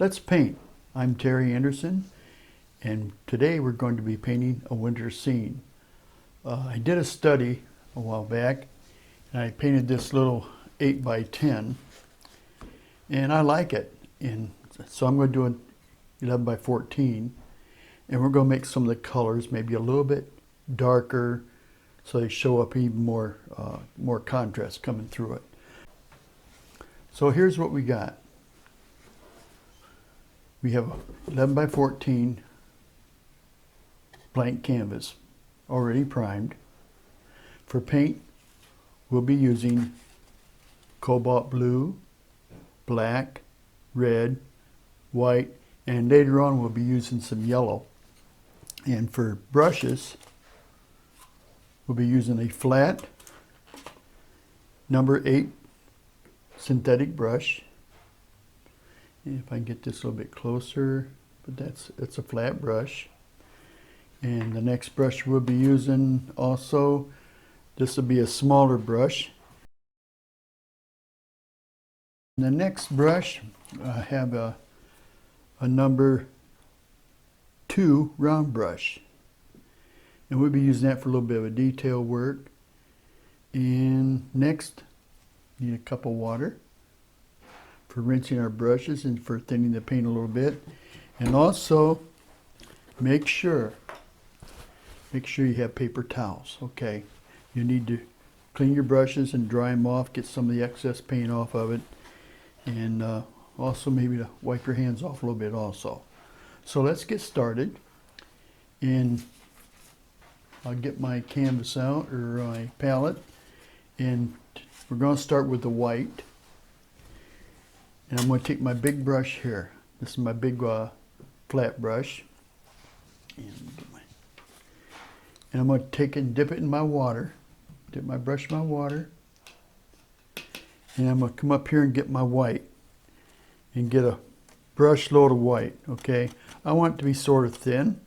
Let's paint. I'm Terry Anderson, and today we're going to be painting a winter scene. I did a study a while back, and I painted this little 8 by 10, and I like it. And so I'm going to do an 11 by 14, and we're going to make some of the colors maybe a little bit darker, so they show up even more contrast coming through it. So here's what we got. We have 11 by 14 blank canvas already primed. For paint, we'll be using cobalt blue, black, red, white, and later on we'll be using some yellow. And for brushes, we'll be using a flat number 8 synthetic brush. And if I can get this a little bit closer, but it's a flat brush. And the next brush we'll be using also, this will be a smaller brush. And the next brush, I have a number 2 round brush. And we'll be using that for a little bit of a detail work. And next, need a cup of water for rinsing our brushes and for thinning the paint a little bit. And also make sure you have paper towels. Okay, you need to clean your brushes and dry them off, get some of the excess paint off of it, and also maybe to wipe your hands off a little bit also. So let's get started, and I'll get my canvas out, or my palette, and we're going to start with the white. And I'm going to take my big brush here. This is my big flat brush. And I'm going to take it and dip it in my water. Dip my brush in my water. And I'm going to come up here and get my white. And get a brush load of white, okay? I want it to be sort of thin.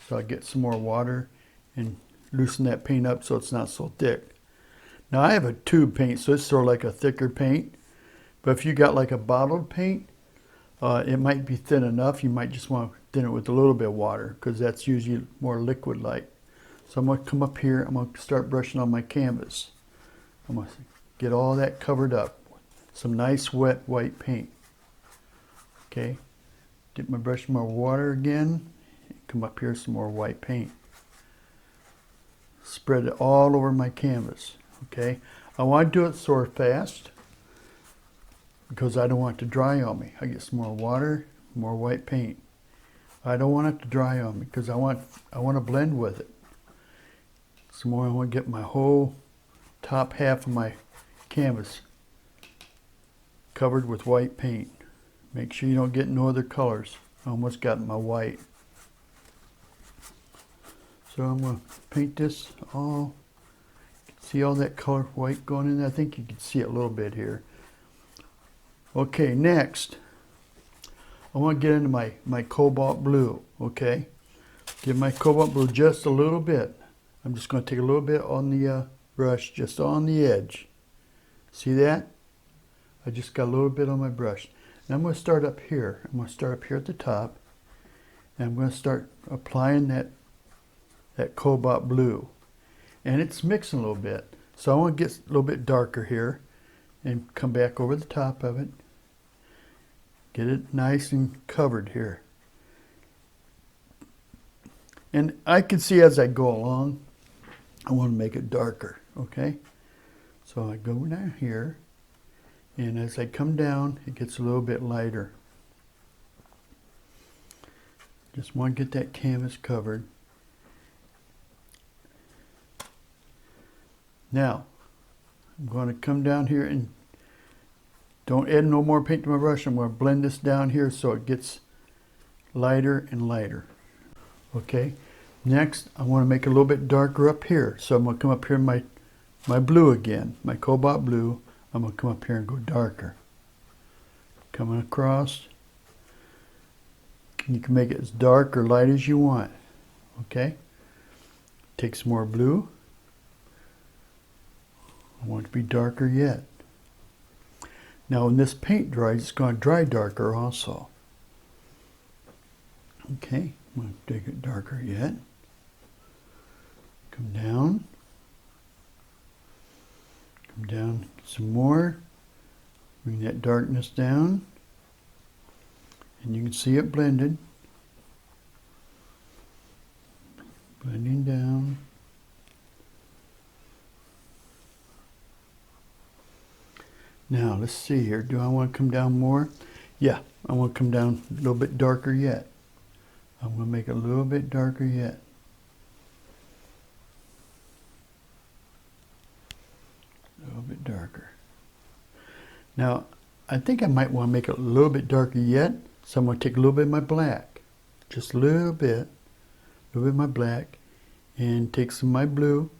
So I get some more water and loosen that paint up so it's not so thick. Now I have a tube paint, so it's sort of like a thicker paint. But if you got like a bottled paint, it might be thin enough. You might just want to thin it with a little bit of water, because that's usually more liquid-like. So I'm going to come up here. I'm going to start brushing on my canvas. I'm going to get all that covered up with some nice wet white paint. Okay, dip my brush in my water again. Come up here, some more white paint. Spread it all over my canvas. Okay, I want to do it sort of fast, because I don't want it to dry on me. I get some more water, more white paint. I don't want it to dry on me because I want to blend with it. Some more, I want to get my whole top half of my canvas covered with white paint. Make sure you don't get no other colors. I almost got my white. So I'm going to paint this all. See all that color white going in there? I think you can see it a little bit here. Okay, next, I want to get into my cobalt blue, okay? Give my cobalt blue just a little bit. I'm just going to take a little bit on the brush, just on the edge. See that? I just got a little bit on my brush. Now I'm going to start up here. I'm going to start up here at the top, and I'm going to start applying that cobalt blue. And it's mixing a little bit. So I want to get a little bit darker here and come back over the top of it. Get it nice and covered here. And I can see as I go along, I want to make it darker, okay? So I go down here, and as I come down, it gets a little bit lighter. Just want to get that canvas covered. Now, I'm going to come down here and don't add no more paint to my brush. I'm going to blend this down here so it gets lighter and lighter. Okay, next I want to make it a little bit darker up here. So I'm going to come up here in my blue again, my cobalt blue. I'm going to come up here and go darker. Coming across. You can make it as dark or light as you want. Okay, take some more blue. I want it to be darker yet. Now when this paint dries, it's going to dry darker also. Okay, I'm going to take it darker yet. Come down. Come down some more. Bring that darkness down. And you can see it blended. Blending down. Now, let's see here. Do I want to come down more? Yeah, I want to come down a little bit darker yet. I'm going to make it a little bit darker yet. A little bit darker. Now, I think I might want to make it a little bit darker yet. So I'm going to take a little bit of my black. Just a little bit of my black. And take some of my blue.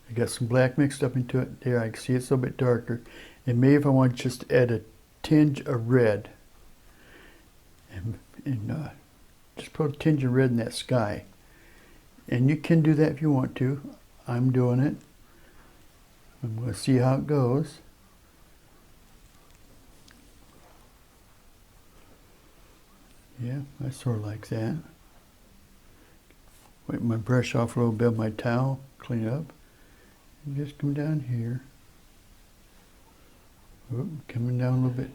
I got some black mixed up into it. There, I can see it's a little bit darker. And maybe if I want to just add a tinge of red. And just put a tinge of red in that sky. And you can do that if you want to. I'm doing it. I'm going to see how it goes. Yeah, I sort of like that. Wipe my brush off a little bit of my towel, clean it up, and just come down here. Oop, coming down a little bit.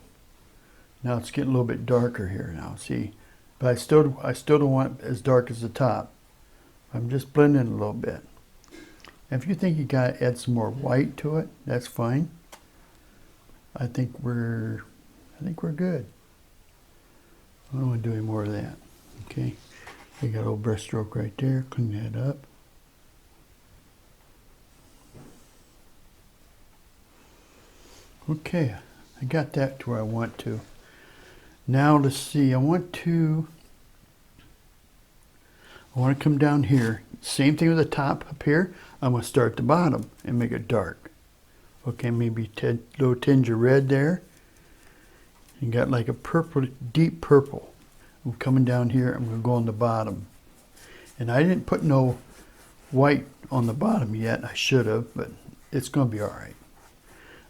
Now it's getting a little bit darker here now, see? But I still don't want it as dark as the top. I'm just blending a little bit. And if you think you gotta add some more white to it, that's fine. I think we're good. I don't want to do any more of that. Okay. I got a little brush stroke right there. Clean that up. Okay. I got that to where I want to. Now let's see. I want to come down here. Same thing with the top up here. I'm going to start at the bottom and make it dark. Okay, maybe a little tinge of red there. You got like a purple, deep purple. I'm coming down here. I'm going to go on the bottom. And I didn't put no white on the bottom yet. I should have, but it's going to be all right.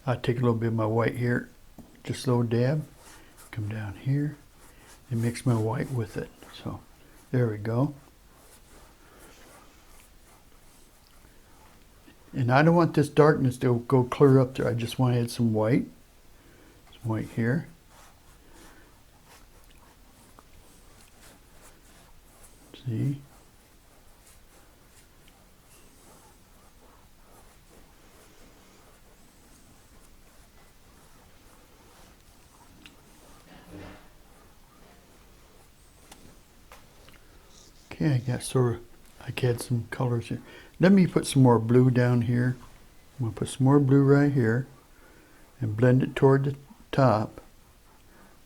I'll take a little bit of my white here. Just a little dab. Come down here and mix my white with it. So there we go. And I don't want this darkness to go clear up there. I just want to add some white. Some white here. See? Okay, I got I can add some colors here. Let me put some more blue down here. I'm going to put some more blue right here and blend it toward the top.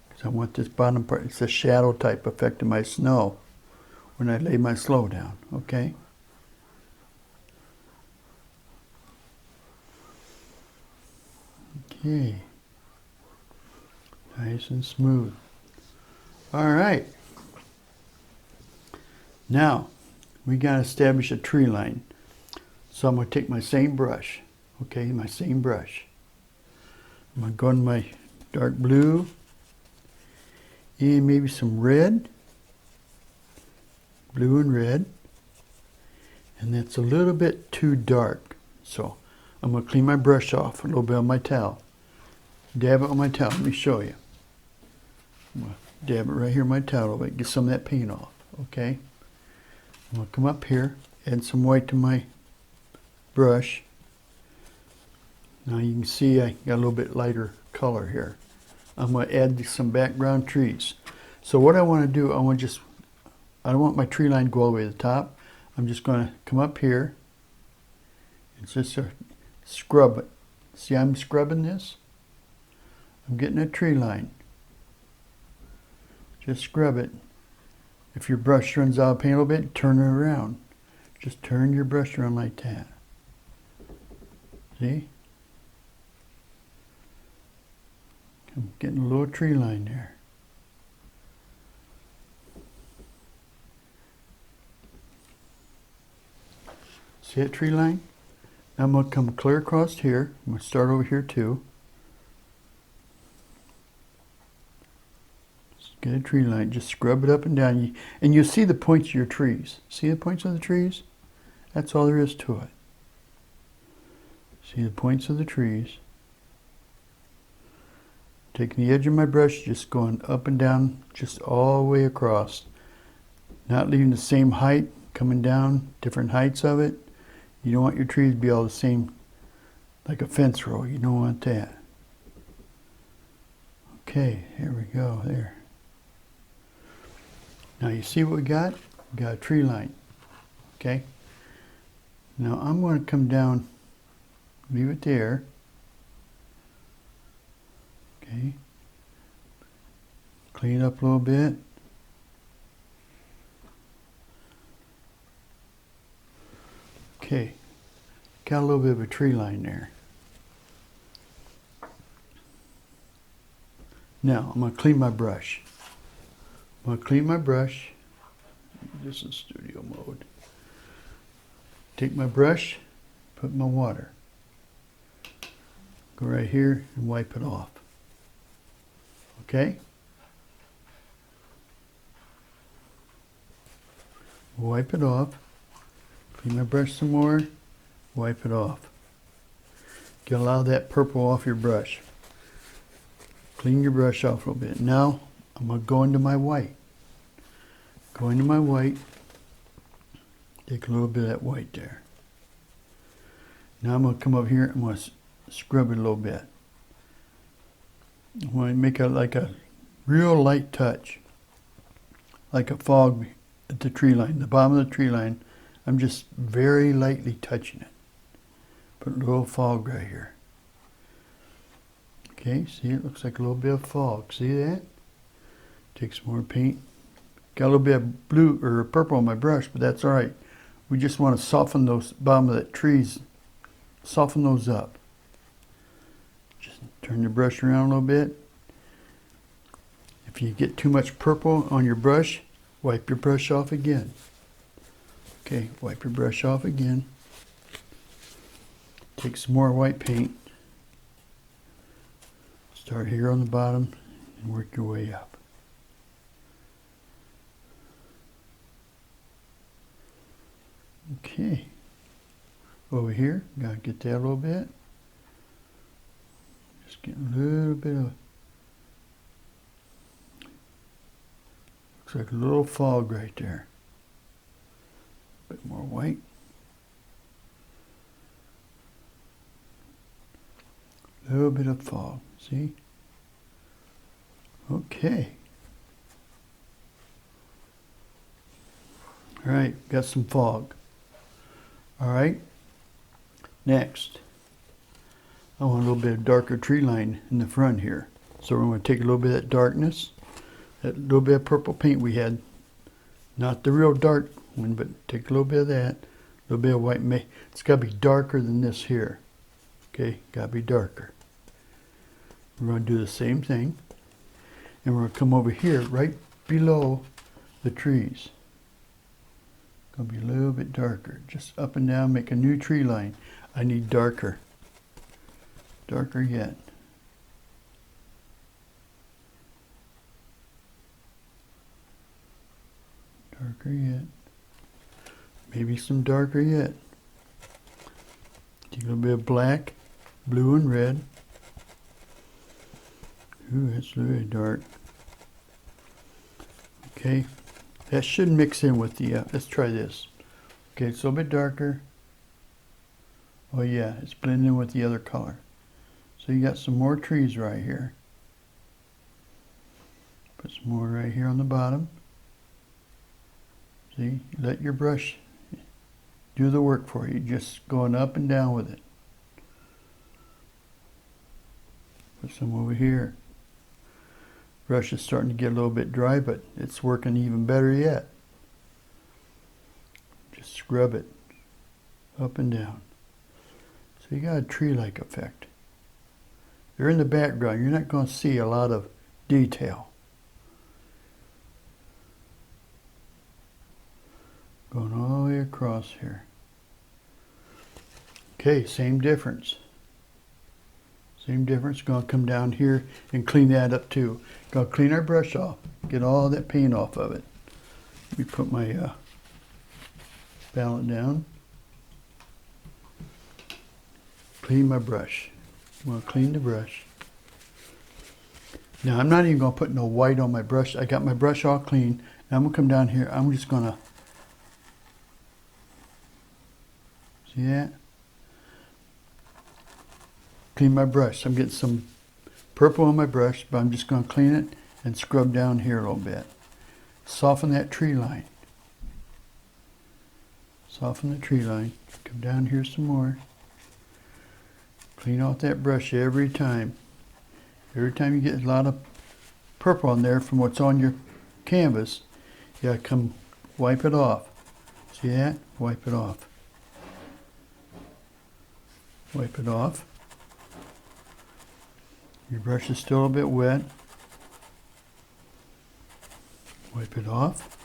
Because I want this bottom part, it's a shadow type effect of my snow when I lay my slow down, okay? Okay. Nice and smooth. All right. Now, we got to establish a tree line. So I'm going to take my same brush, okay, my same brush. I'm going to go in my dark blue and maybe some red, blue and red, and that's a little bit too dark. So I'm going to clean my brush off a little bit on my towel. Dab it on my towel. Let me show you. I'm going to dab it right here on my towel, but get some of that paint off, okay? I'm going to come up here, add some white to my brush. Now you can see I got a little bit lighter color here. I'm going to add some background trees. So what I want to do, I don't want my tree line to go all the way to the top. I'm just going to come up here and just scrub it. See, I'm scrubbing this. I'm getting a tree line. Just scrub it. If your brush runs out of paint a little bit, turn it around. Just turn your brush around like that. See? I'm getting a little tree line there. See that tree line? Now I'm going to come clear across here. I'm going to start over here too. Get a tree line. Just scrub it up and down. And you'll see the points of your trees. See the points of the trees? That's all there is to it. See the points of the trees. Taking the edge of my brush, just going up and down, just all the way across. Not leaving the same height, coming down, different heights of it. You don't want your trees to be all the same, like a fence row. You don't want that. Okay, here we go, there. Now you see what we got? We got a tree line, okay? Now I'm going to come down, leave it there. Okay. Clean it up a little bit. Okay. Got a little bit of a tree line there. Now I'm going to clean my brush. I'm going to clean my brush. This is studio mode. Take my brush, put my water. Go right here and wipe it off. Okay? Wipe it off. Clean my brush some more. Wipe it off. Get a lot of that purple off your brush. Clean your brush off a little bit. Now I'm going to go into my white. Go into my white. Take a little bit of that white there. Now I'm going to come up here and I'm going to scrub it a little bit. I want to make it like a real light touch, like a fog at the tree line, the bottom of the tree line. I'm just very lightly touching it. Put a little fog right here. Okay, see, it looks like a little bit of fog. See that? Take some more paint. Got a little bit of blue or purple on my brush, but that's all right. We just want to soften those bottom of the trees, soften those up. Just turn your brush around a little bit. If you get too much purple on your brush, wipe your brush off again. Okay, wipe your brush off again. Take some more white paint. Start here on the bottom and work your way up. Okay. Over here, gotta get that a little bit. Just getting a little bit of, looks like a little fog right there. A bit more white. A little bit of fog, see? Okay. All right, got some fog. All right. Next, I want a little bit of darker tree line in the front here. So we're going to take a little bit of that darkness, that little bit of purple paint we had. Not the real dark one, but take a little bit of that, a little bit of white. It's got to be darker than this here. Okay, got to be darker. We're going to do the same thing. And we're going to come over here, right below the trees. Going to be a little bit darker. Just up and down, make a new tree line. I need darker. Darker yet. Darker yet. Maybe some darker yet. Take a little bit of black, blue, and red. Ooh, that's really dark. Okay. That should mix in with the, let's try this. Okay, it's a little bit darker. Oh yeah, it's blending in with the other color. So you got some more trees right here. Put some more right here on the bottom. See, let your brush do the work for you, just going up and down with it. Put some over here. Brush is starting to get a little bit dry, but it's working even better yet. Just scrub it up and down. So you got a tree-like effect. You're in the background, you're not going to see a lot of detail. Going all the way across here. Okay, same difference. Same difference. Gonna come down here and clean that up too. Gonna clean our brush off. Get all that paint off of it. Let me put my palette down. Clean my brush. I'm gonna clean the brush. Now I'm not even gonna put no white on my brush. I got my brush all clean. Now I'm gonna come down here. I'm just gonna, see that? Clean my brush. I'm getting some purple on my brush, but I'm just gonna clean it and scrub down here a little bit. Soften that tree line. Soften the tree line. Come down here some more. Clean off that brush every time. Every time you get a lot of purple on there from what's on your canvas, you gotta come wipe it off. See that? Wipe it off. Wipe it off. Your brush is still a bit wet. Wipe it off.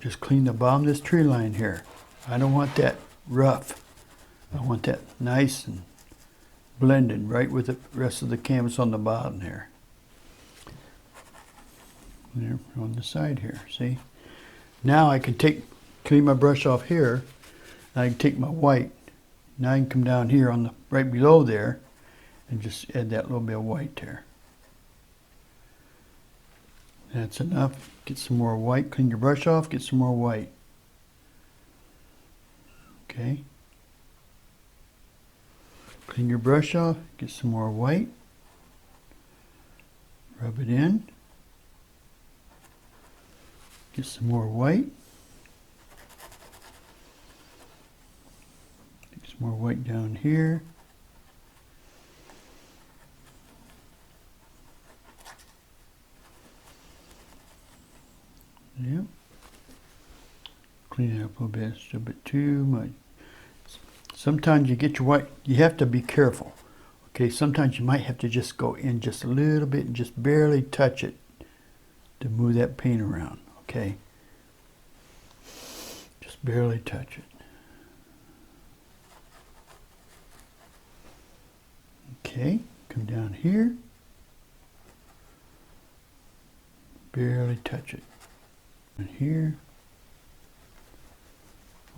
Just clean the bottom of this tree line here. I don't want that rough. I want that nice and blended right with the rest of the canvas on the bottom here. There on the side here, see? Now I can clean my brush off here. I can take my white. Now I can come down here on the right below there and just add that little bit of white there. That's enough. Get some more white. Clean your brush off. Get some more white. Okay. Clean your brush off. Get some more white. Rub it in. Get some more white. Get some more white down here. Yep. Clean it up a little bit. It's a bit too much. Sometimes you get your white, you have to be careful. Okay, sometimes you might have to just go in just a little bit and just barely touch it to move that paint around. Okay, just barely touch it. Okay, come down here, barely touch it. And here,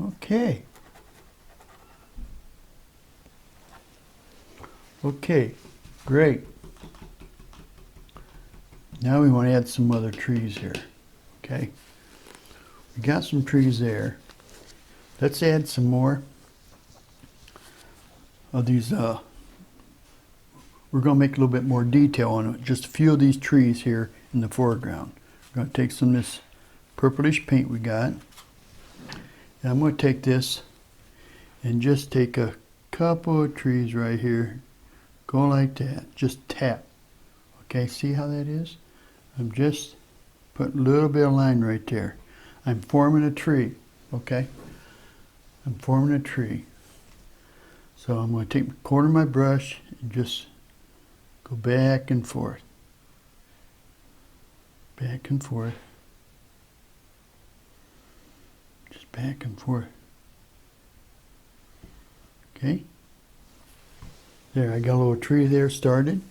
okay. Okay, great. Now we want to add some other trees here. Okay, we got some trees there. Let's add some more of these. We're going to make a little bit more detail on it. Just a few of these trees here in the foreground. We're going to take some of this purplish paint we got. And I'm going to take this and just take a couple of trees right here. Go like that. Just tap. Okay, see how that is? I'm just putting a little bit of line right there. I'm forming a tree. Okay? I'm forming a tree. So I'm going to take the corner of my brush and just go back and forth. Back and forth. Just back and forth. Okay? There, I got a little tree there started.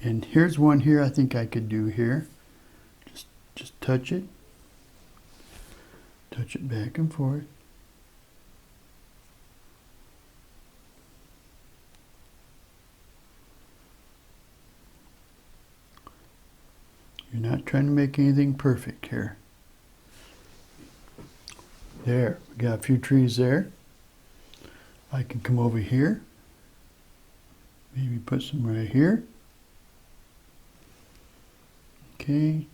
And here's one here I think I could do here. Just touch it. Touch it back and forth. You're not trying to make anything perfect here. There, we got a few trees there. I can come over here. Maybe put some right here. Okay.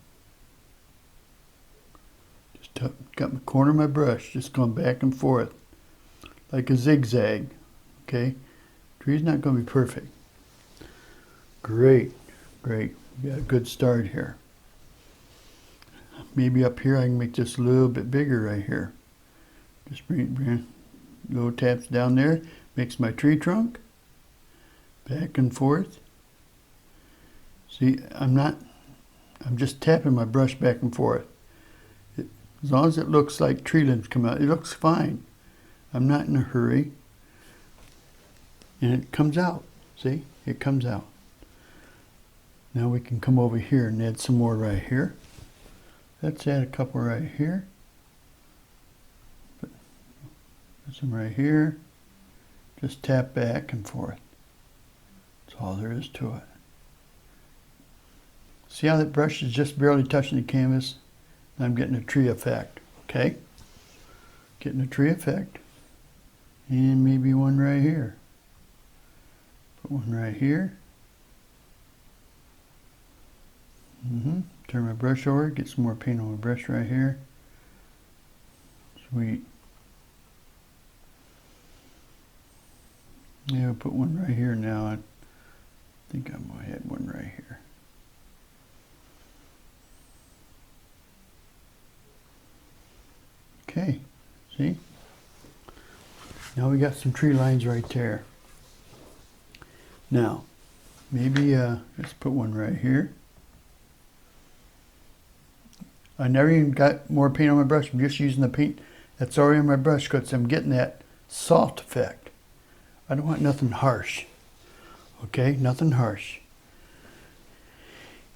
Just got my corner of my brush, just going back and forth like a zigzag. Okay. Tree's not going to be perfect. Great, great. We got a good start here. Maybe up here I can make this a little bit bigger right here. Just bring little taps down there. Makes my tree trunk. Back and forth. See, I'm just tapping my brush back and forth. As long as it looks like tree limbs come out, it looks fine. I'm not in a hurry. And it comes out. See? It comes out. Now we can come over here and add some more right here. Let's add a couple right here. Put some right here. Just tap back and forth. That's all there is to it. See how that brush is just barely touching the canvas? I'm getting a tree effect, okay? Getting a tree effect. And maybe one right here. Put one right here. Turn my brush over, get some more paint on my brush right here. Sweet. Yeah, I'll put one right here now. I think I'm going to add one right here. Okay, see? Now we got some tree lines right there. Now, maybe let's put one right here. I never even got more paint on my brush. I'm just using the paint that's already on my brush because I'm getting that soft effect. I don't want nothing harsh. Okay, nothing harsh.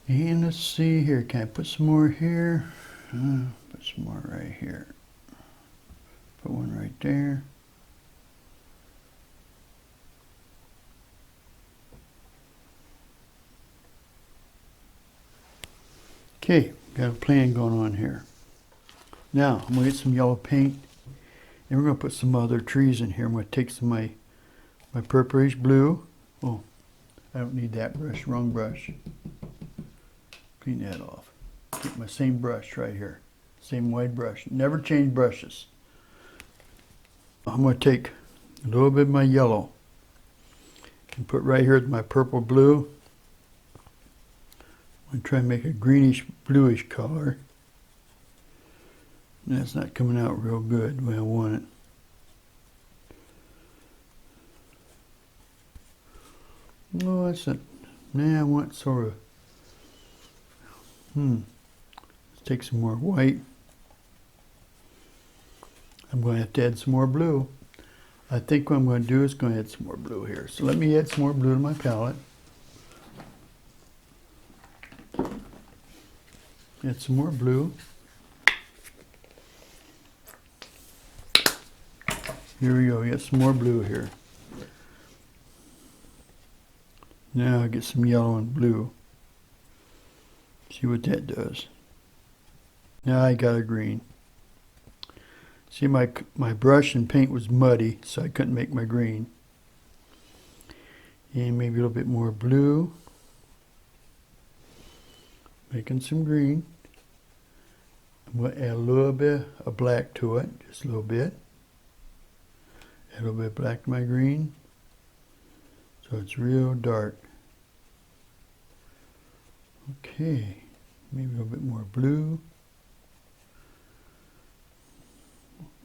And let's see here. Can I put some more here? Put some more right here. Put one right there. Okay, got a plan going on here. Now, I'm going to get some yellow paint, and we're going to put some other trees in here. I'm going to take some of my purplish blue. Oh, I don't need that brush, wrong brush. Clean that off. Get my same brush right here. Same wide brush. Never change brushes. I'm going to take a little bit of my yellow and put right here with my purple blue. I'm going to try and make a greenish bluish color. That's not coming out real good the way I want it. No, that's it. Nah, I want sort of. Let's take some more white. I'm going to have to add some more blue. I think what I'm going to do is going to add some more blue here. So let me add some more blue to my palette. Add some more blue. Here we go, get some more blue here. Now I get some yellow and blue. See what that does. Now I got a green. See, my brush and paint was muddy, so I couldn't make my green. And maybe a little bit more blue. Making some green. I'm going to add a little bit of black to it, just a little bit. Add a little bit of black to my green, so it's real dark. Okay, maybe a little bit more blue.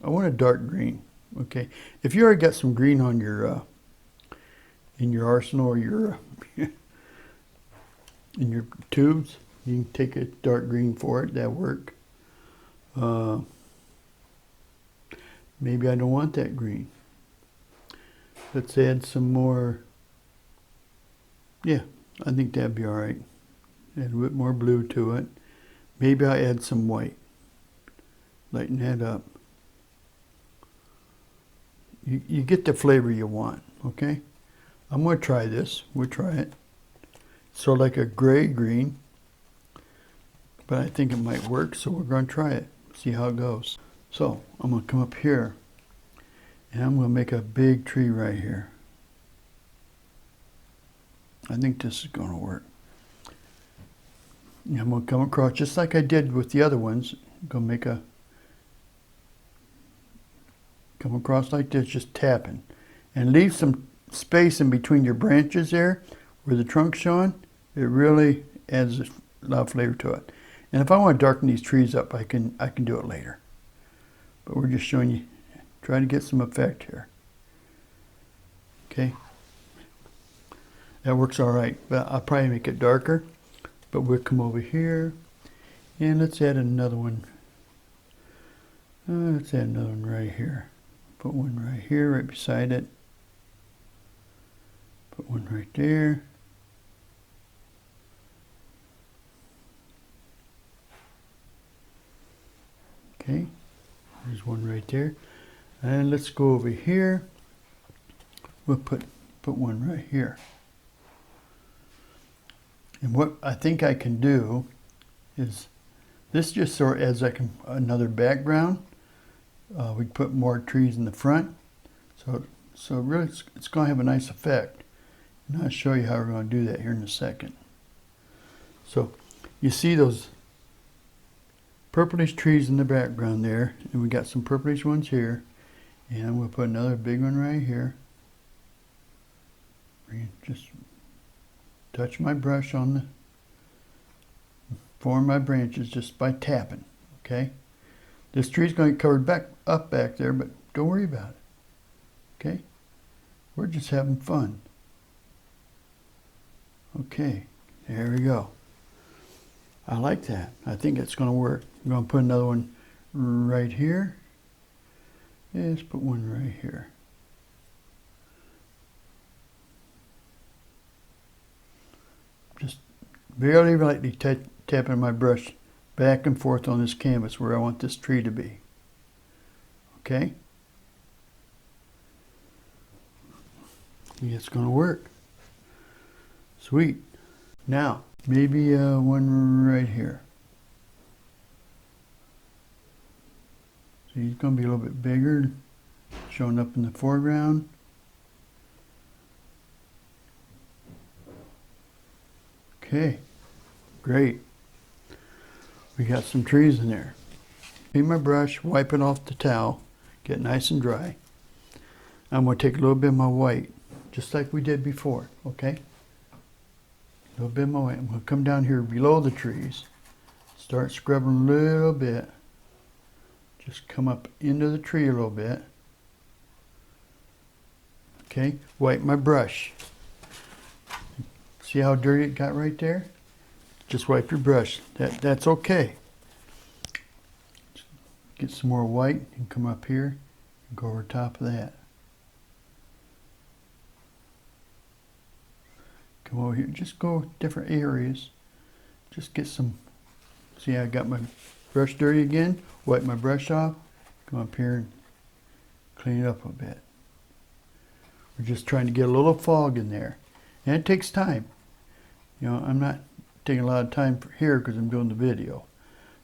I want a dark green. Okay, if you already got some green on your in your arsenal or your in your tubes, you can take a dark green for it. That'll work. Maybe I don't want that green. Let's add some more. Yeah, I think that'd be all right. Add a bit more blue to it. Maybe I'll add some white. Lighten that up. You get the flavor you want, okay? I'm going to try this. We'll try it. Sort of like a gray green. But I think it might work, so we're going to try it. See how it goes. So I'm going to come up here. And I'm going to make a big tree right here. I think this is going to work. And I'm going to come across just like I did with the other ones. I'm going to make a come across like this, just tapping. And leave some space in between your branches there where the trunk's showing. It really adds a lot of flavor to it. And if I want to darken these trees up, I can do it later. But we're just showing you, trying to get some effect here. Okay. That works all right, but I'll probably make it darker. But we'll come over here and let's add another one. Let's add another one right here. Put one right here, right beside it. Put one right there. Okay, there's one right there. And let's go over here. We'll put one right here. And what I think I can do is, this just sort of adds like another background. We put more trees in the front. So really it's going to have a nice effect. And I'll show you how we're going to do that here in a second. So you see those purplish trees in the background there, and we got some purplish ones here, and I'm going to put another big one right here. Just touch my brush on the form my branches just by tapping. Okay, this tree's going to get covered back there, but don't worry about it. Okay, we're just having fun. Okay, there we go. I like that. I think it's going to work. I'm going to put another one right here. Yeah, let's put one right here. Just very lightly tapping my brush back and forth on this canvas where I want this tree to be. Okay? It's going to work. Sweet. Now, maybe one right here. So he's going to be a little bit bigger, showing up in the foreground. Okay, great. We got some trees in there. Take my brush, wipe it off the towel, get it nice and dry. I'm going to take a little bit of my white, just like we did before, okay? A little bit of my white. I'm going to come down here below the trees, start scrubbing a little bit. Just come up into the tree a little bit. Okay, wipe my brush. See how dirty it got right there? Just wipe your brush. That's okay. Get some more white and come up here and go over top of that. Come over here. Just go different areas. Just get some. See how I got my brush dirty again? Wipe my brush off. Come up here and clean it up a bit. We're just trying to get a little fog in there. And it takes time. You know, I'm not taking a lot of time here because I'm doing the video.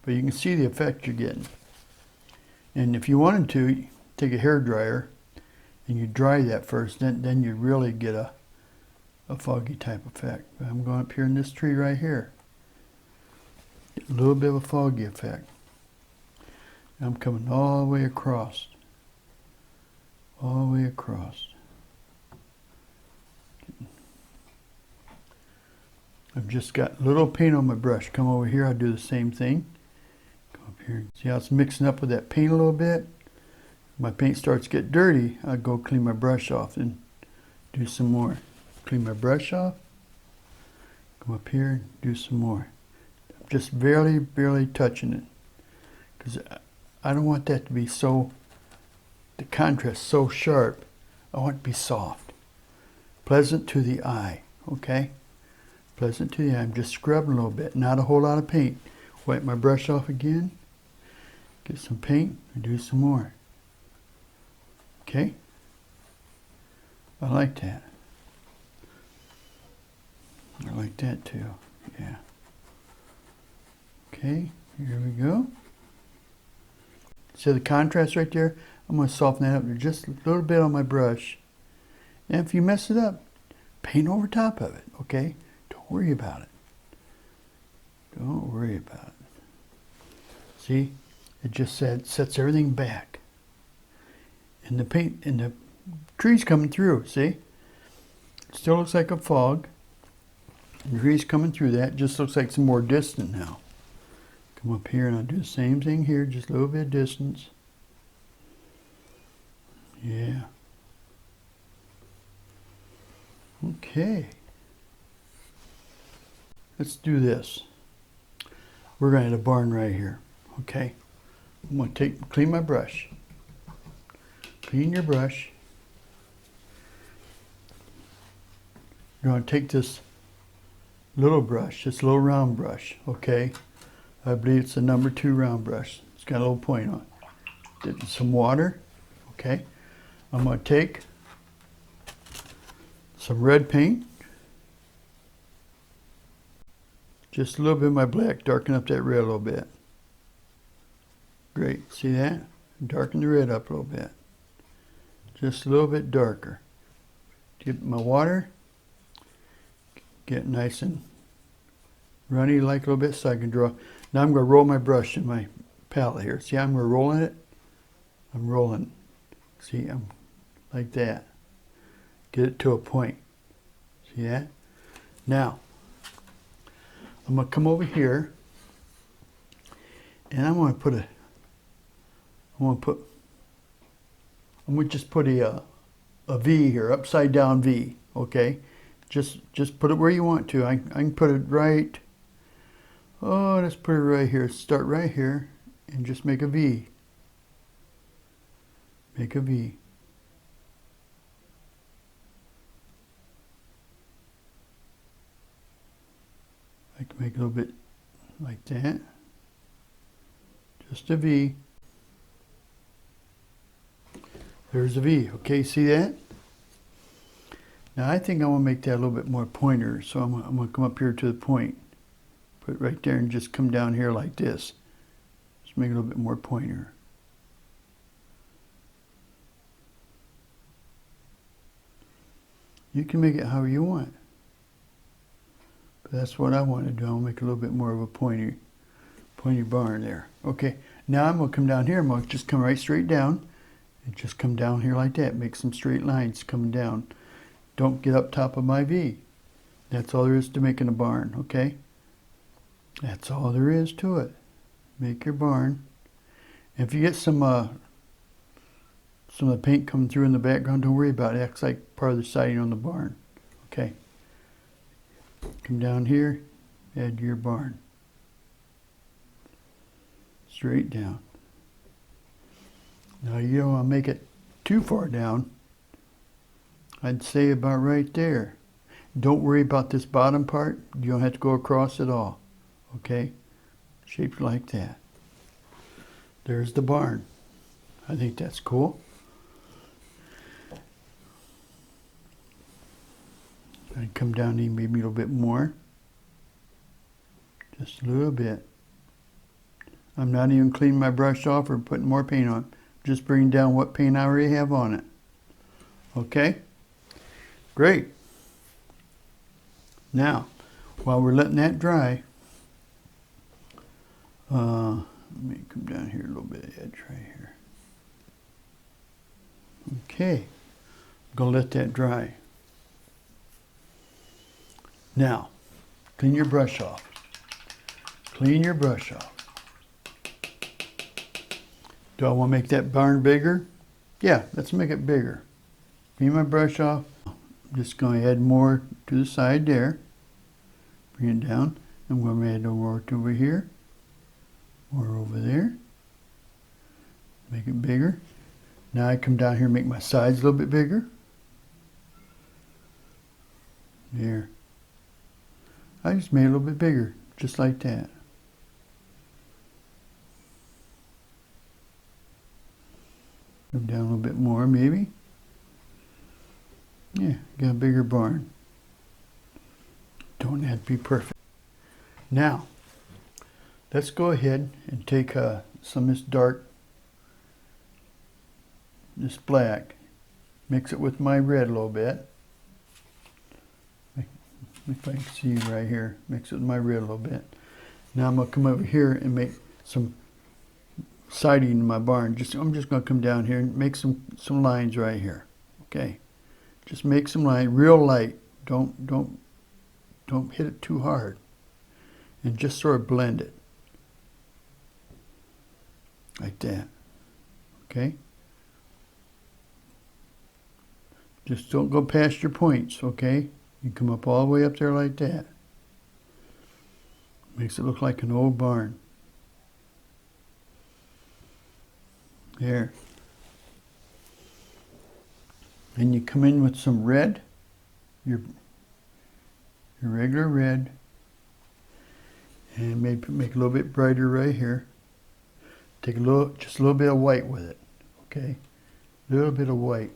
But you can see the effect you're getting. And if you wanted to, take a hair dryer and you dry that first, then you really get a foggy type effect. But I'm going up here in this tree right here. Get a little bit of a foggy effect. I'm coming all the way across. All the way across. I've just got a little paint on my brush. Come over here, I'll do the same thing. Come up here. See how it's mixing up with that paint a little bit? My paint starts to get dirty, I'll go clean my brush off and do some more. Clean my brush off. Come up here and do some more. I'm just barely touching it. Because I don't want that to be so, the contrast so sharp. I want it to be soft. Pleasant to the eye, okay? Pleasant to the eye. I'm just scrubbing a little bit, not a whole lot of paint. Wipe my brush off again. Get some paint and do some more. Okay? I like that. I like that too. Yeah. Okay, here we go. See the contrast right there? I'm going to soften that up just a little bit on my brush. And if you mess it up, paint over top of it, okay? Don't worry about it. Don't worry about it. See? It just sets everything back. And the paint and the trees coming through, see? It still looks like a fog. The trees coming through that just looks like some more distant now. Come up here and I'll do the same thing here, just a little bit of distance. Yeah. Okay. Let's do this. We're going to have a barn right here. Okay. I'm going to clean my brush. Clean your brush. You're going to take this little brush, this little round brush, okay? I believe it's the number 2 round brush. It's got a little point on it. Dip some water, okay? I'm going to take some red paint. Just a little bit of my black, darken up that red a little bit. Great, see that? Darken the red up a little bit. Just a little bit darker. Get my water, get nice and runny like a little bit so I can draw. Now I'm going to roll my brush in my palette here. See how I'm rolling it? I'm rolling. See, I'm like that. Get it to a point. See that? Now, I'm going to come over here and I'm going to just put a V here, upside down V, okay? Just put it where you want to. I can put it right, oh, let's put it right here. Start right here and just make a V. Make a V. I can make a little bit like that. Just a V. There's a V. Okay, see that? Now I think I want to make that a little bit more pointer, so I'm going to come up here to the point. Put it right there and just come down here like this. Just make it a little bit more pointer. You can make it however you want. But that's what I want to do. I'll make a little bit more of a pointy barn there. Okay, now I'm going to come down here. I'm going to just come right straight down. And just come down here like that. Make some straight lines coming down. Don't get up top of my V. That's all there is to making a barn, okay? That's all there is to it. Make your barn. If you get some of the paint coming through in the background, don't worry about it. It acts like part of the siding on the barn. Okay. Come down here, add your barn. Straight down. Now you don't want to make it too far down. I'd say about right there. Don't worry about this bottom part. You don't have to go across at all. Okay? Shaped like that. There's the barn. I think that's cool. I'd come down even maybe a little bit more. Just a little bit. I'm not even cleaning my brush off or putting more paint on. Just bringing down what paint I already have on it. Okay? Great. Now, while we're letting that dry, let me come down here a little bit, edge right here. Okay. I'm going to let that dry. Now, clean your brush off. Clean your brush off. Do I want to make that barn bigger? Yeah, let's make it bigger. Clean my brush off. I'm just going to add more to the side there. Bring it down. I'm going to add more over here. More over there. Make it bigger. Now I come down here and make my sides a little bit bigger. There. I just made it a little bit bigger, just like that. Come down a little bit more, maybe. Yeah, got a bigger barn. Don't have to be perfect. Now, let's go ahead and take some of this dark, this black, mix it with my red a little bit. If I can see right here, mix it with my red a little bit. Now I'm going to come over here and make some siding in my barn. I'm just going to come down here and make some lines right here. Okay, just make some lines, real light. Don't hit it too hard, and just sort of blend it like that. Okay. Just don't go past your points. Okay. You come up all the way up there like that. Makes it look like an old barn. There. And you come in with some red, your regular red, and maybe make a little bit brighter right here. Take just a little bit of white with it, okay? A little bit of white,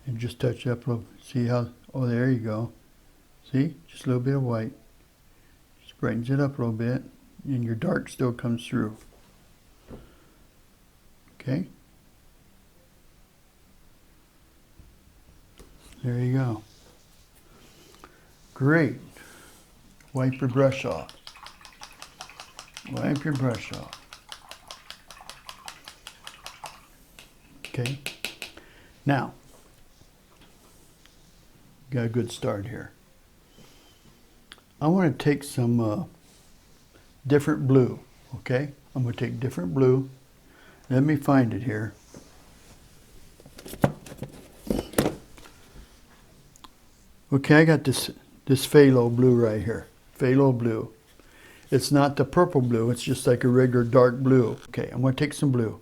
and just touch up a little. See how? Oh, there you go. See, just a little bit of white. Just brightens it up a little bit, and your dark still comes through. Okay. There you go. Great. Wipe your brush off. Wipe your brush off. Okay. Now, got a good start here. I want to take some different blue, okay? I'm going to take different blue. Let me find it here. Okay, I got this phthalo blue right here. Phthalo blue. It's not the purple blue, it's just like a regular dark blue. Okay, I'm going to take some blue.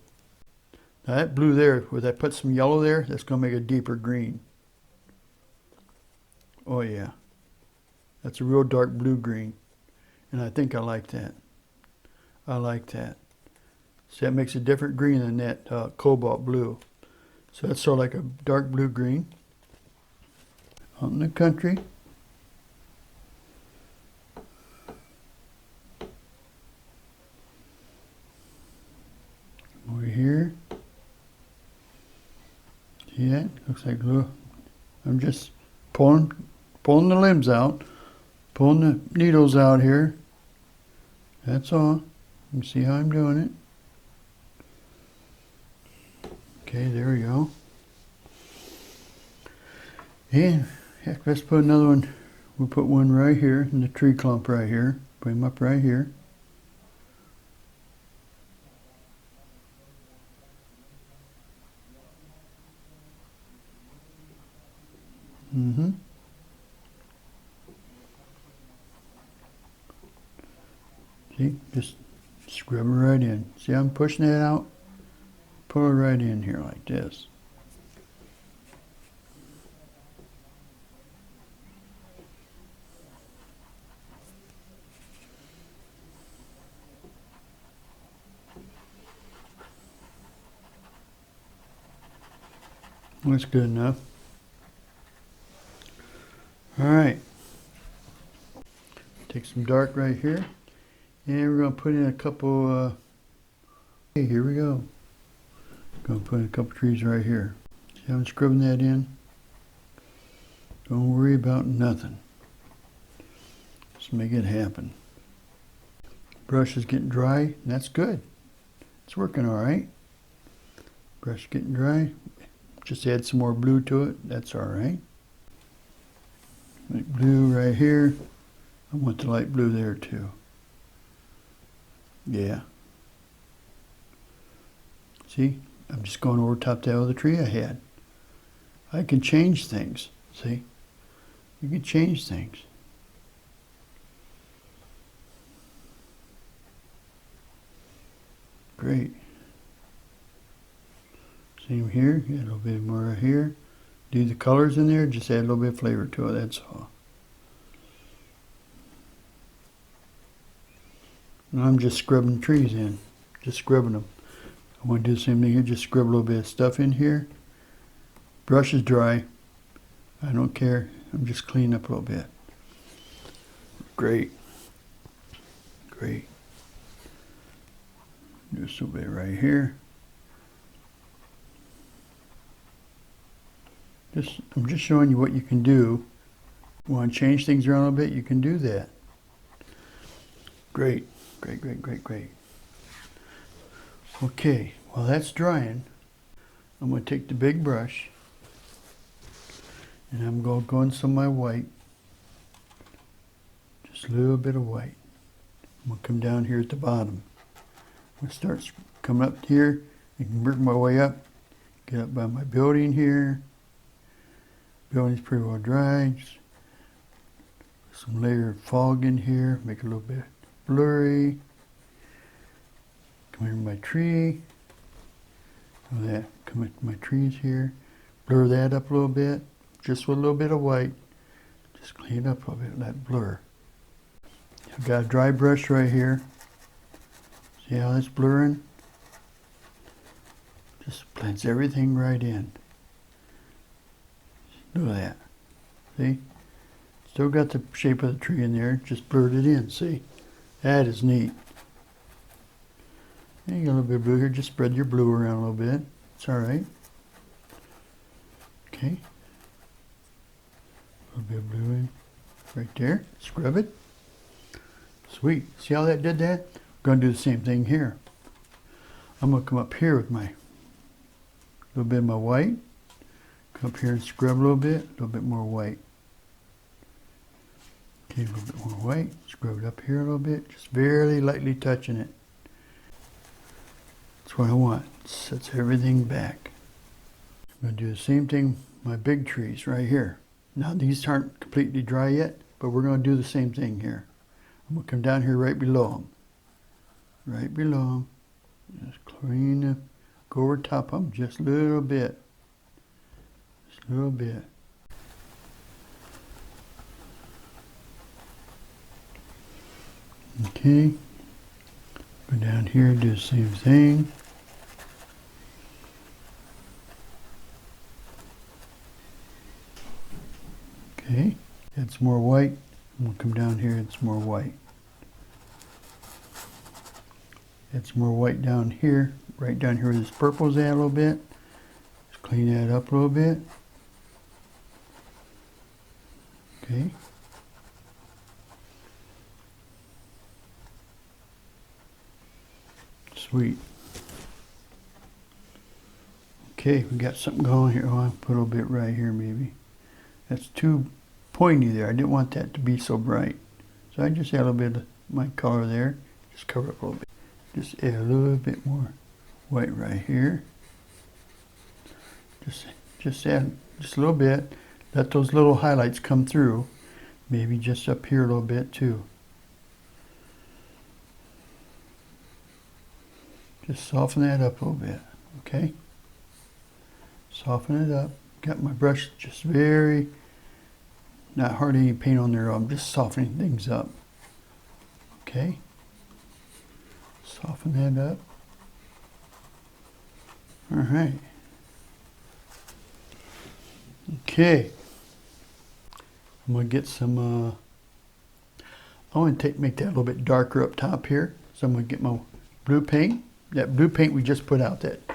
Now that blue there, if I put some yellow there, that's going to make a deeper green. Oh yeah. That's a real dark blue green. And I think I like that. I like that. See, that makes a different green than that cobalt blue. So that's sort of like a dark blue green. Out in the country. Over here. See that? Looks like little. I'm just pulling the limbs out, pulling the needles out here. That's all. You see how I'm doing it. Okay, there we go. And heck, let's put another one. We'll put one right here in the tree clump right here. Put him up right here. Mm-hmm. See, just scrub it right in. See how I'm pushing it out? Pull it right in here like this. That's good enough. All right. Take some dark right here. And we're going to put in a couple, hey, here we go. Going to put in a couple trees right here. See how I'm scrubbing that in? Don't worry about nothing. Just make it happen. Brush is getting dry, and that's good. It's working all right. Brush getting dry. Just add some more blue to it. That's all right. Like blue right here. I want the light blue there too. Yeah. See, I'm just going over top that other tree I had. I can change things. See, you can change things. Great. Same here, add a little bit more right here. Do the colors in there, just add a little bit of flavor to it, that's all. And I'm just scrubbing trees in, just scrubbing them. I want to do the same thing here, just scrub a little bit of stuff in here. Brush is dry, I don't care, I'm just cleaning up a little bit. Great, great. Just a little bit right here. I'm just showing you what you can do. Want to change things around a little bit, you can do that. Great, great, great, great, great. Okay, while that's drying, I'm going to take the big brush and I'm going to go in some of my white. Just a little bit of white. I'm going to come down here at the bottom. I'm going to start coming up here and work my way up. Get up by my building here. Building's pretty well dry. Just some layer of fog in here, make it a little bit blurry. Come here to my tree. Come into my trees here. blur that up a little bit, just with a little bit of white. Just clean up a little bit of that blur. I've got a dry brush right here. See how it's blurring? Just blends everything right in. Look at that. See? Still got the shape of the tree in there, just blurred it in, see? That is neat. And you got a little bit of blue here, just spread your blue around a little bit. It's alright. Okay. A little bit of blue in right there. Scrub it. Sweet. See how that did that? I'm going to do the same thing here. I'm going to come up here with my little bit of my white. Come up here and scrub a little bit more white. Okay, a little bit more white. Scrub it up here a little bit, just very lightly touching it. That's what I want. Sets everything back. I'm going to do the same thing with my big trees right here. Now these aren't completely dry yet, but we're going to do the same thing here. I'm going to come down here right below them. Right below them. Just clean them. Go over top of them just a little bit. Just a little bit. Okay. Go down here, do the same thing. Okay. Add some more white. I'm going to come down here and some more white. Add some more white down here. Right down here where this purple's at a little bit. Just clean that up a little bit. Okay. Sweet. Okay, we got something going here. Oh, I'll put a little bit right here maybe. That's too pointy there. I didn't want that to be so bright. So I just add a little bit of my color there. Just cover up a little bit. Just add a little bit more white right here. Just add just a little bit. Let those little highlights come through. Maybe just up here a little bit too. Just soften that up a little bit, okay? Soften it up. Got my brush just very, not hardly any paint on there. I'm just softening things up, okay? Soften that up. All right. Okay. I'm gonna get some. I want to make that a little bit darker up top here. So I'm gonna get my blue paint. That blue paint we just put out. That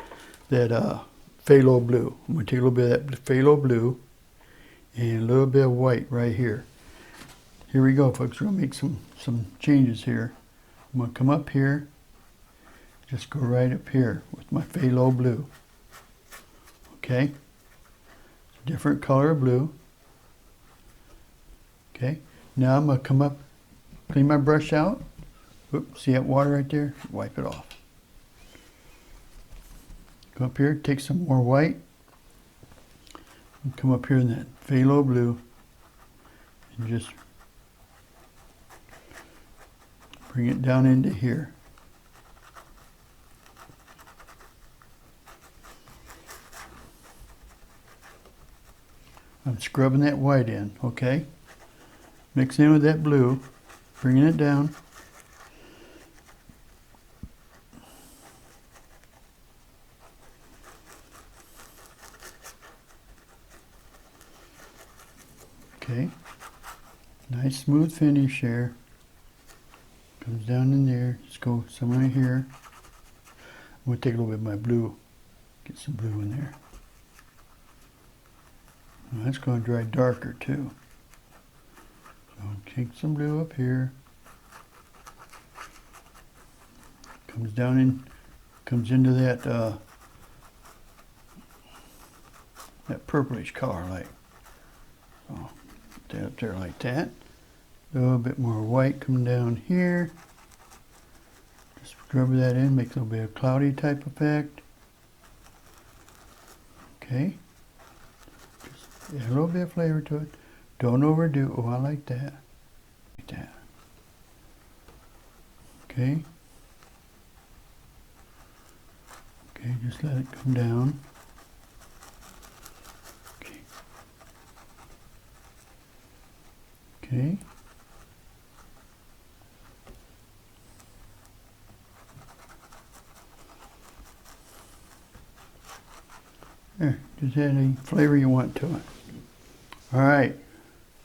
phthalo blue. I'm gonna take a little bit of that phthalo blue and a little bit of white right here. Here we go, folks. We're gonna make some changes here. I'm gonna come up here. Just go right up here with my phthalo blue. Okay? Different color of blue. Okay? Now I'm going to come up, clean my brush out. Oops, see that water right there? Wipe it off. Go up here, take some more white. And come up here in that phthalo blue. And just bring it down into here. I'm scrubbing that white in, okay? Mixing in with that blue, bringing it down. Okay, nice smooth finish there. Comes down in there, just go some right here. I'm gonna take a little bit of my blue, get some blue in there. Well, that's going to dry darker too. So take some blue up here. Comes down in, comes into that that purplish color, like so. Put that up there like that. A little bit more white coming down here. Just rub that in, make a little bit of cloudy type effect. Okay. Add a little bit of flavor to it. Don't overdo. Oh, I like that. Like that. Okay. Okay, just let it come down. Okay. There, just add any flavor you want to it. All right,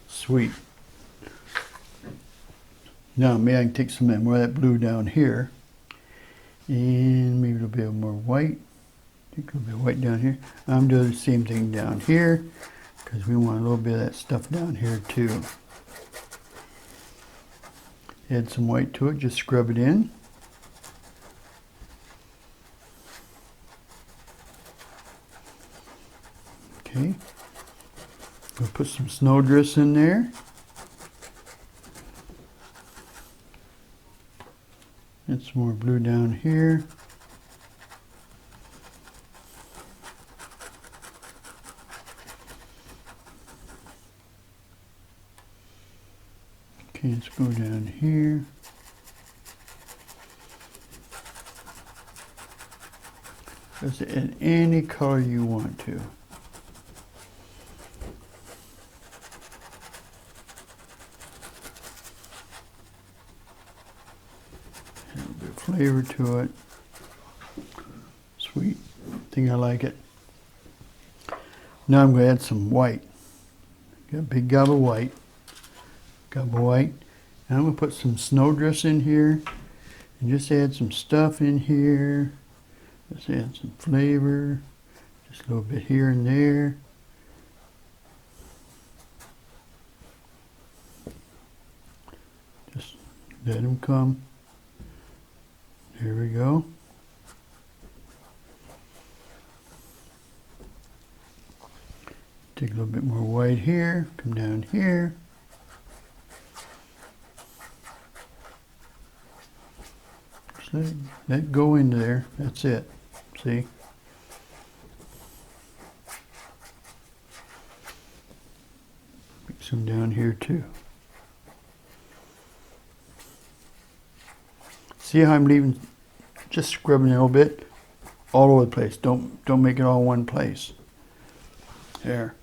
sweet. Now maybe I can take some more of that blue down here, and maybe a little bit more white. Take a little bit of white down here. I'm doing the same thing down here, because we want a little bit of that stuff down here too. Add some white to it, just scrub it in. Okay. We'll put some snowdrifts in there. And some more blue down here. Okay, let's go down here. Just add any color you want to. A little bit of flavor to it. Sweet. I think I like it. Now I'm going to add some white. Got a big gob of white. Gob of white. And I'm going to put some snowdrifts in here. And just add some stuff in here. Let's add some flavor. Just a little bit here and there. Just let them come. There we go. Take a little bit more white here. Come down here. Just let it go into there. That's it. See? Mix them down here too. See how I'm leaving, just scrubbing a little bit all over the place. Don't make it all one place. There.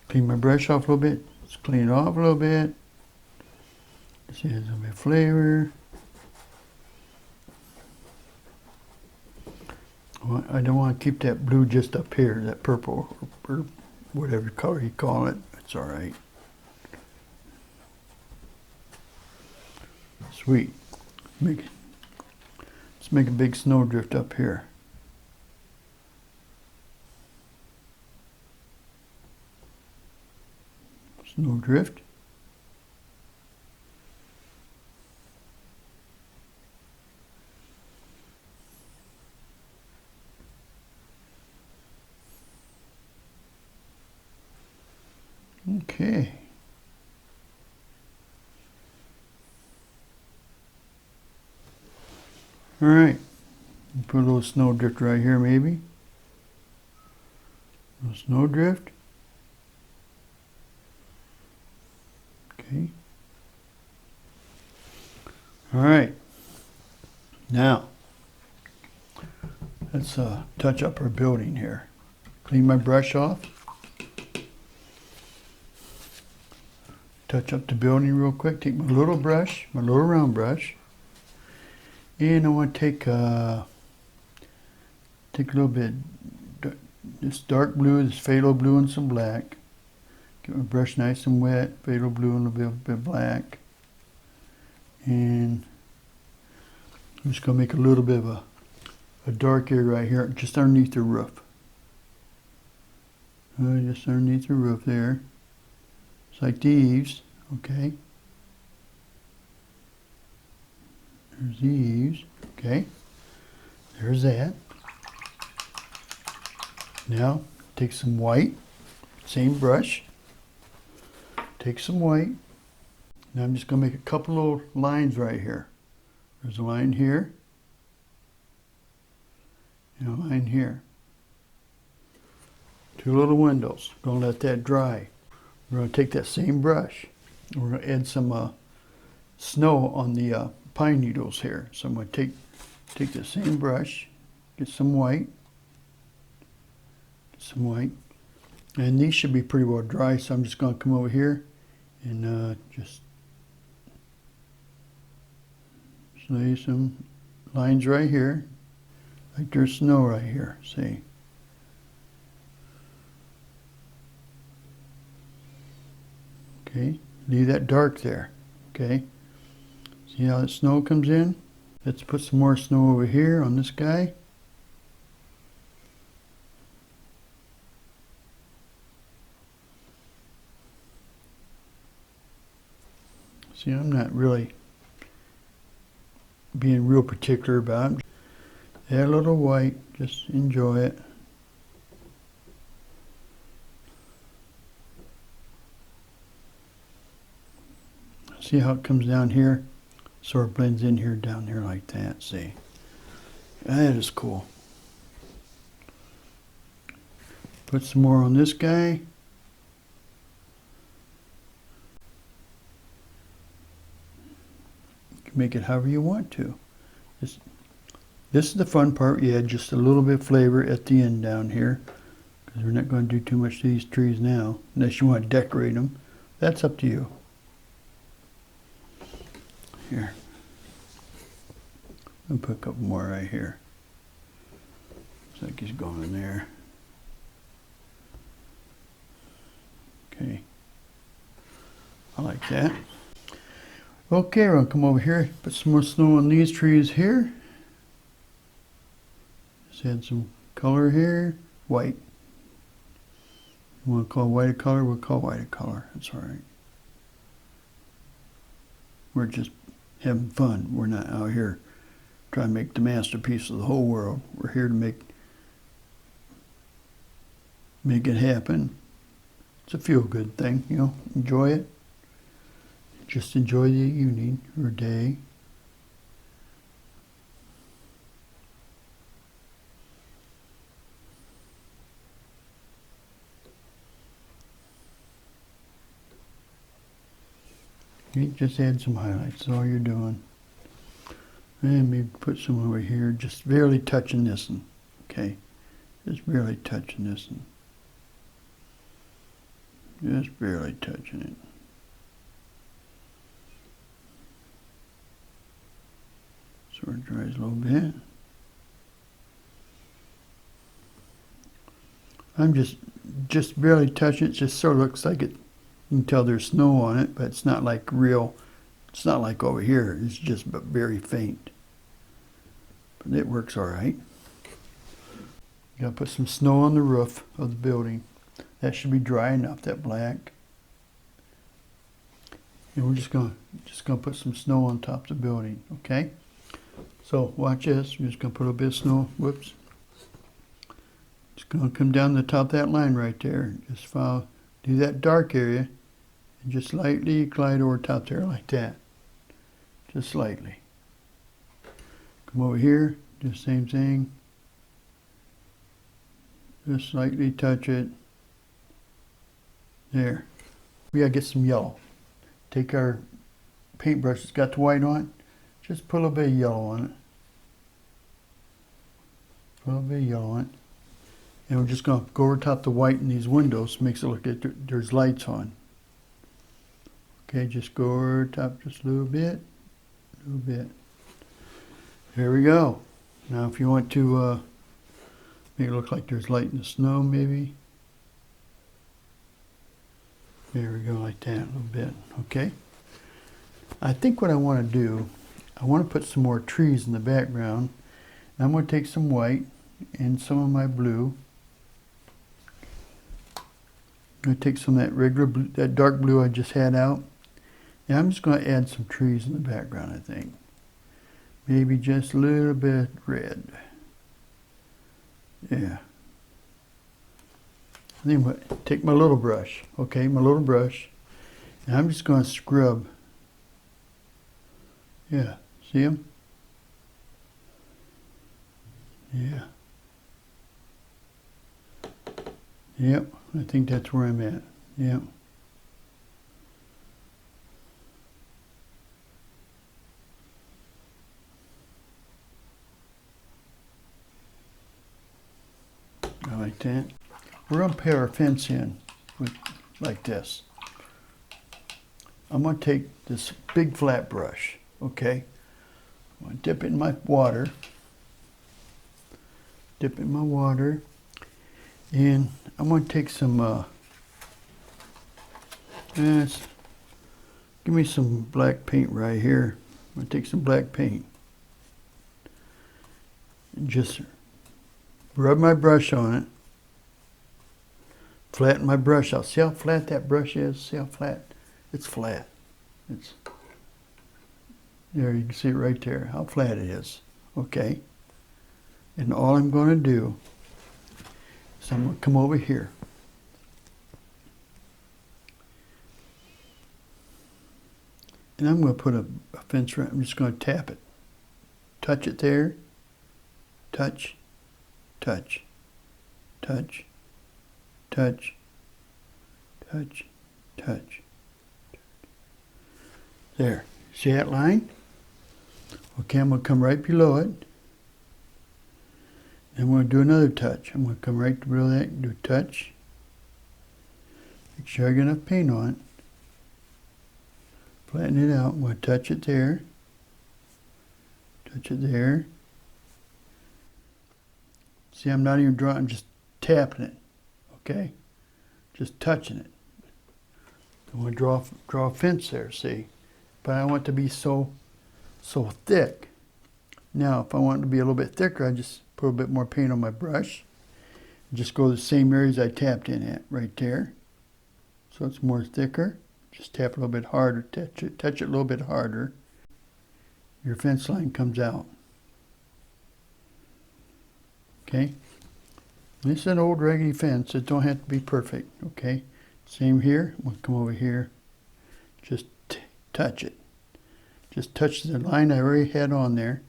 Clean my brush off a little bit. Just clean it off a little bit. Just add a little bit of flavor. I don't want to keep that blue just up here, that purple or whatever color you call it. It's all right. Sweet. Let's make a big snowdrift up here. Snowdrift. Okay. All right. Put a little snowdrift right here, maybe. A little snowdrift. Okay. All right. Now, let's touch up our building here. Clean my brush off. Touch up the building real quick. Take my little brush, my little round brush, and I want to take a little bit this dark blue, this phthalo blue, and some black. Get my brush nice and wet. Phthalo blue and a little bit of black, and I'm just gonna make a little bit of a dark area right here, just underneath the roof. Just underneath the roof there. It's like the eaves, okay. There's the eaves, okay. There's that. Now, take some white, same brush. Take some white. Now I'm just going to make a couple little lines right here. There's a line here, and a line here. Two little windows. Going to let that dry. We're going to take that same brush. We're going to add some snow on the pine needles here. So I'm going to take the same brush, get some white, And these should be pretty well dry, so I'm just going to come over here and just lay some lines right here, like there's snow right here, see? Okay, leave that dark there, okay? See how the snow comes in? Let's put some more snow over here on this guy. See, I'm not really being real particular about it. Add a little white, just enjoy it. See how it comes down here? Sort of blends in here, down here like that, see? That is cool. Put some more on this guy. You can make it however you want to. This is the fun part. You add just a little bit of flavor at the end down here, because we're not going to do too much to these trees now, unless you want to decorate them. That's up to you. Here. I'll put a couple more right here. Looks like he's going in there. Okay. I like that. Okay, we're going to come over here, put some more snow on these trees here. Just add some color here. White. You want to call white a color? We'll call white a color. That's all right. We're just having fun. We're not out here trying to make the masterpiece of the whole world. We're here to make it happen. It's a feel-good thing, you know. Enjoy it. Just enjoy the evening or day. You just add some highlights, that's all you're doing. And maybe put some over here, just barely touching this one, okay? Just barely touching this one. Just barely touching it. Sort of dries a little bit. I'm just barely touching it. Just sort of looks like it. You can tell there's snow on it, but it's not like real. It's not like over here. It's just very faint. But it works all right. You gotta put some snow on the roof of the building. That should be dry enough, that black. And we're just gonna put some snow on top of the building, okay? So watch this. We're just gonna put a bit of snow. Whoops. Just gonna come down the top of that line right there. Just follow, do that dark area, and just lightly glide over top there like that. Just slightly. Come over here, do the same thing. Just slightly touch it. There. We gotta get some yellow. Take our paintbrush that's got the white on it. Just put a little bit of yellow on it. Put a little bit of yellow on it. And we're just going to go over top the white in these windows. Makes it look like there's lights on. Okay, just go over top just a little bit. A little bit. There we go. Now if you want to make it look like there's light in the snow maybe. There we go, like that a little bit. Okay. I think what I want to do, I want to put some more trees in the background. And I'm going to take some white and some of my blue. I'm going to take some of that regular blue, that dark blue I just had out. And I'm just going to add some trees in the background, I think. Maybe just a little bit red. Yeah. Then what? Take my little brush, okay, my little brush, and I'm just going to scrub. Yeah, see them? Yeah. Yep, I think that's where I'm at. Yep. I like that. we're going to put our fence in like this. I'm going to take this big flat brush, okay? I'm going to dip it in my water. Dip it in my water. And I'm going to take some, give me some black paint right here. I'm going to take some black paint. And just rub my brush on it. Flatten my brush out. See how flat that brush is? See how flat? It's flat. It's there, you can see it right there, how flat it is. Okay. And all I'm going to do is I'm going to come over here. And I'm going to put a fence around. I'm just going to tap it. Touch it there. Touch. Touch. Touch. Touch. Touch. Touch. There. See that line? Okay, I'm going to come right below it. And I'm going to do another touch. I'm going to come right below that and do a touch. Make sure I get enough paint on it. Flatten it out. I'm going to touch it there. Touch it there. See, I'm not even drawing, I'm just tapping it. Okay? Just touching it. I want to draw a fence there, see? But I want it to be so thick. Now, if I want it to be a little bit thicker, I just put a bit more paint on my brush. Just go to the same areas I tapped in at, right there. So it's more thicker. Just tap a little bit harder, touch it a little bit harder. Your fence line comes out. Okay? This is an old raggedy fence. It don't have to be perfect, okay? Same here. I'm going to come over here. Just touch it. Just touch the line I already had on there.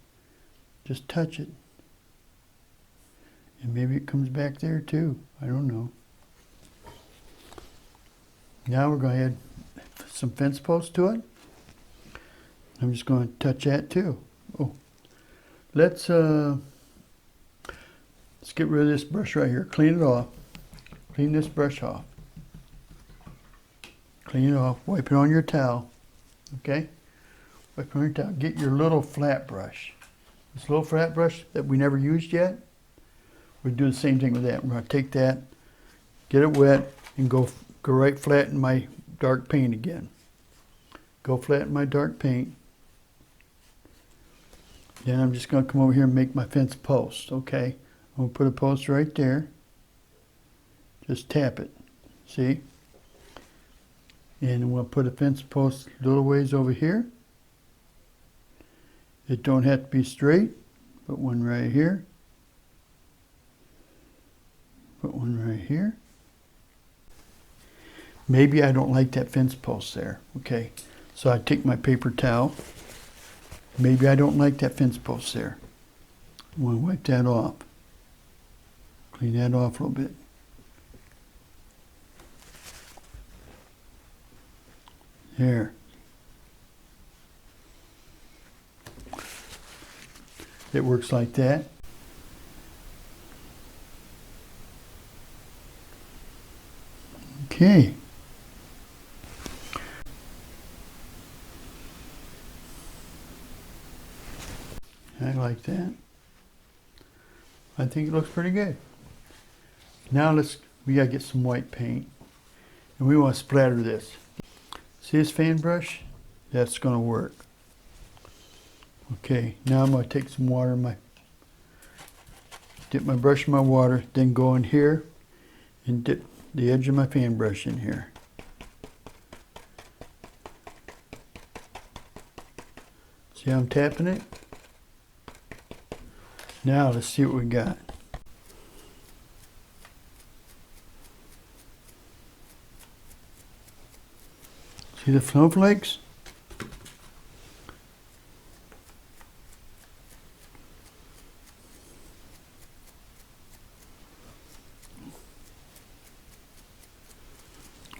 Just touch it. And maybe it comes back there too. I don't know. Now we're going to add some fence posts to it. I'm just going to touch that too. Oh, let's get rid of this brush right here. Clean it off. Clean this brush off. Clean it off. Wipe it on your towel. Okay? Wipe it on your towel. Get your little flat brush. This little flat brush that we never used yet. We do the same thing with that. We're going to take that, get it wet, and go right flat in my dark paint again. Go flat in my dark paint. Then I'm just going to come over here and make my fence post, okay? I'm going to put a post right there. Just tap it, see? And I'm going to put a fence post a little ways over here. It don't have to be straight. Put one right here. Put one right here. Maybe I don't like that fence post there, okay? So I take my paper towel. Maybe I don't like that fence post there. I'm going to wipe that off. Clean that off a little bit. There. It works like that. Okay. I like that. I think it looks pretty good. Now we gotta get some white paint. And we want to splatter this. See this fan brush? That's gonna work. Okay, now I'm gonna take some water in dip my brush in my water, then go in here and dip the edge of my fan brush in here. See how I'm tapping it? Now let's see what we got. See the snowflakes?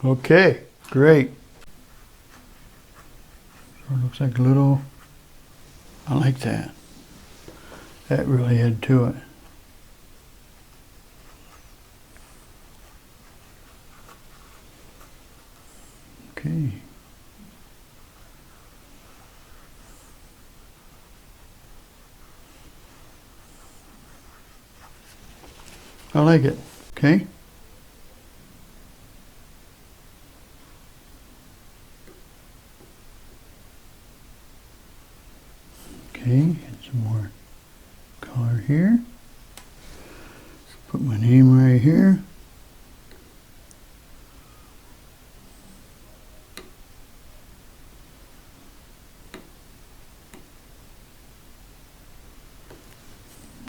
Okay, great. So it looks like a little, I like that. That really added to it. Okay. I like it. Okay. Okay, get some more color here. Put my name right here.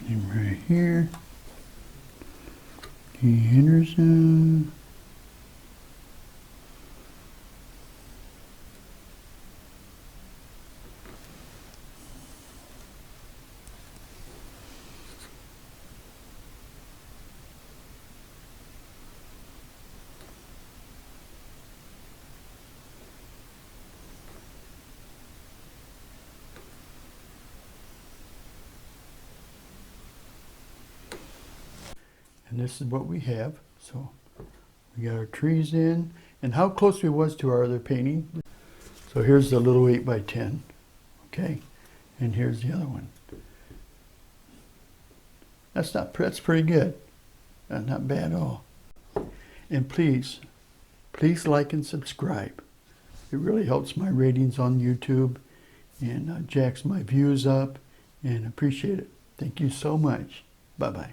Name right here. D. Henderson. And this is what we have. So we got our trees in. And how close we was to our other painting. So here's the little 8x10. Okay. And here's the other one. That's pretty good. Not bad at all. And please like and subscribe. It really helps my ratings on YouTube and jacks my views up, and appreciate it. Thank you so much. Bye-bye.